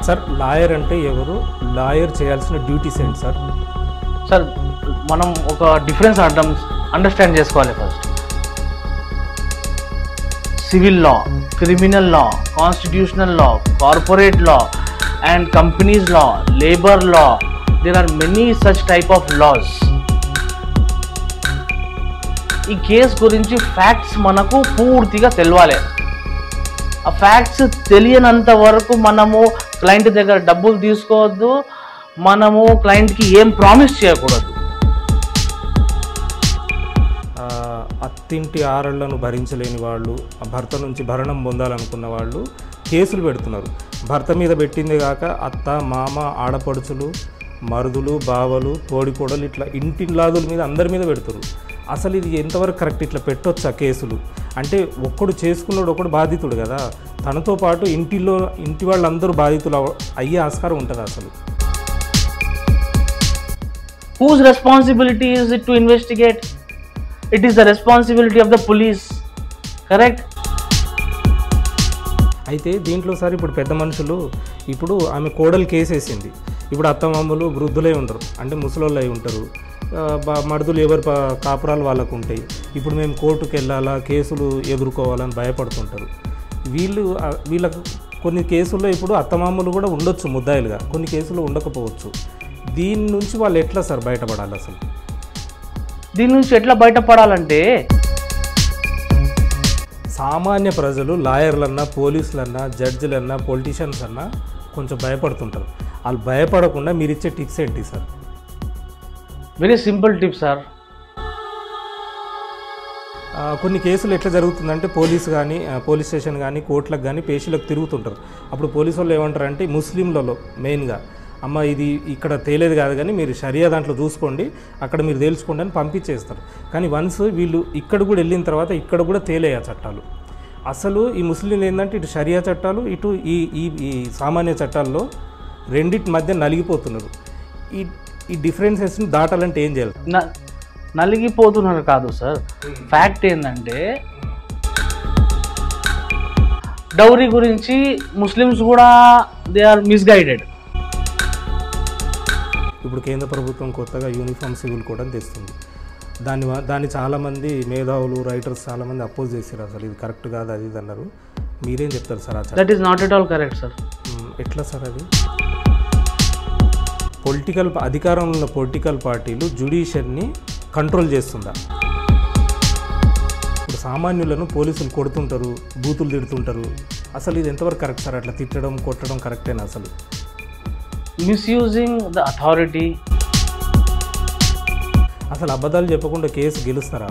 Sir lawyer అంటే ఎవరు, lawyer చేయాల్సిన డ్యూటీస్ ఏంటి సార్? సార్ మనం ఒక డిఫరెన్స్ అండర్స్టాండ్ చేసుకోవాలి. First civil law, criminal law, constitutional law, corporate law and companies law, labour law, there are many such type of laws. ఈ case గురించి facts మనకు పూర్తిగా తెలవాలి. ఆ ఫ్యాక్ట్స్ తెలియనంత వరకు మనము క్లయింట్ దగ్గర డబ్బులు తీసుకోవద్దు, మనము క్లయింట్కి ఏం ప్రామిస్ చేయకూడదు. అత్తింటి ఆరళ్లను భరించలేని వాళ్ళు, భర్త నుంచి భరణం పొందాలనుకున్న వాళ్ళు కేసులు పెడుతున్నారు. భర్త మీద పెట్టింది కాక అత్త, మామ, ఆడపడుచులు, మరుదులు, బావలు, తోడికోడలు, ఇట్లా ఇంటిల్లాదుల మీద అందరి మీద పెడుతున్నారు. అసలు ఇది ఎంతవరకు కరెక్ట్? ఇట్లా పెట్టొచ్చా కేసులు? అంటే ఒక్కడు చేసుకున్నాడు, ఒకడు బాధితుడు కదా, తనతో పాటు ఇంటి వాళ్ళందరూ బాధితులు అయ్యే ఆస్కారం ఉంటుంది అసలు. Whose responsibility is it to investigate? It is the responsibility of the police. Correct? అయితే దీంట్లో సార్ ఇప్పుడు పెద్ద మనుషులు, ఇప్పుడు ఆమె కోడలు కేసేసింది, ఇప్పుడు అత్తమామలు వృద్ధులై ఉంటారు, అంటే ముసలోళ్ళు అయి ఉంటారు, మడుదులు ఎవరి కాపురాలు వాళ్ళకు ఉంటాయి. ఇప్పుడు మేము కోర్టుకు వెళ్ళాలా, కేసులు ఎదుర్కోవాలని భయపడుతుంటారు. వీళ్ళకు కొన్ని కేసుల్లో ఇప్పుడు అత్తమామలు కూడా ఉండొచ్చు ముద్దాయిలుగా, కొన్ని కేసులు ఉండకపోవచ్చు. దీని నుంచి వాళ్ళు ఎట్లా సార్ బయటపడాలి? అసలు దీని నుంచి ఎట్లా బయటపడాలంటే, సామాన్య ప్రజలు లాయర్లన్నా, పోలీసులన్నా, జడ్జిలన్నా, పొలిటీషియన్స్ అన్నా కొంచెం భయపడుతుంటారు. వాళ్ళు భయపడకుండా మీరు ఇచ్చే టిప్స్ ఏంటి sir? Very simple tip sir. కొన్ని కేసులు ఎట్లా జరుగుతుందంటే పోలీస్ స్టేషన్ కానీ కోర్టులకు కానీ పేషీలకు తిరుగుతుంటారు. అప్పుడు పోలీసు వాళ్ళు ఏమంటారంటే ముస్లింలలో మెయిన్గా, అమ్మ ఇది ఇక్కడ తేలేదు కాదు కానీ మీరు షరియా దాంట్లో చూసుకోండి, అక్కడ మీరు తేల్చుకోండి అని పంపించేస్తారు. కానీ వన్స్ వీళ్ళు ఇక్కడ కూడా వెళ్ళిన తర్వాత ఇక్కడ కూడా తేలేయ చట్టాలు. అసలు ఈ ముస్లింలు ఏంటంటే ఇటు షరియా చట్టాలు, ఇటు ఈ సామాన్య చట్టాల్లో రెండింటి మధ్య నలిగిపోతున్నారు. ఈ డిఫరెన్సెస్ని దాటాలంటే ఏం చేయాలి? నలిగిపోతున్నారు కాదు సార్, ఫ్యాక్ట్ ఏంటంటే డౌరీ గురించి ముస్లిమ్స్ కూడా దే ఆర్ మిస్గైడెడ్. ఇప్పుడు కేంద్ర ప్రభుత్వం కొత్తగా యూనిఫామ్ సివిల్ కోడ్ తెస్తుంది. దాన్ని చాలామంది మేధావులు, రైటర్స్ చాలామంది అపోజ్ చేశారు. అసలు ఇది కరెక్ట్ కాదు, అది ఇది అన్నారు. మీరేం చెప్తారు sir? That is not at all correct sir. ఎట్లా సార్ అది? అధికారంలో ఉన్న పొలిటికల్ పార్టీలు జ్యుడిషియర్ని కంట్రోల్ చేస్తుందా? ఇప్పుడు సామాన్యులను పోలీసులు కొడుతుంటారు, బూతులు తిడుతుంటారు. అసలు ఇది ఎంతవరకు కరెక్ట్ సార్? అట్లా తిట్టడం, కొట్టడం కరెక్టేనా అసలు? Misusing the authority. అసలు అబద్ధాలు చెప్పకుండా కేసు గెలుస్తారా?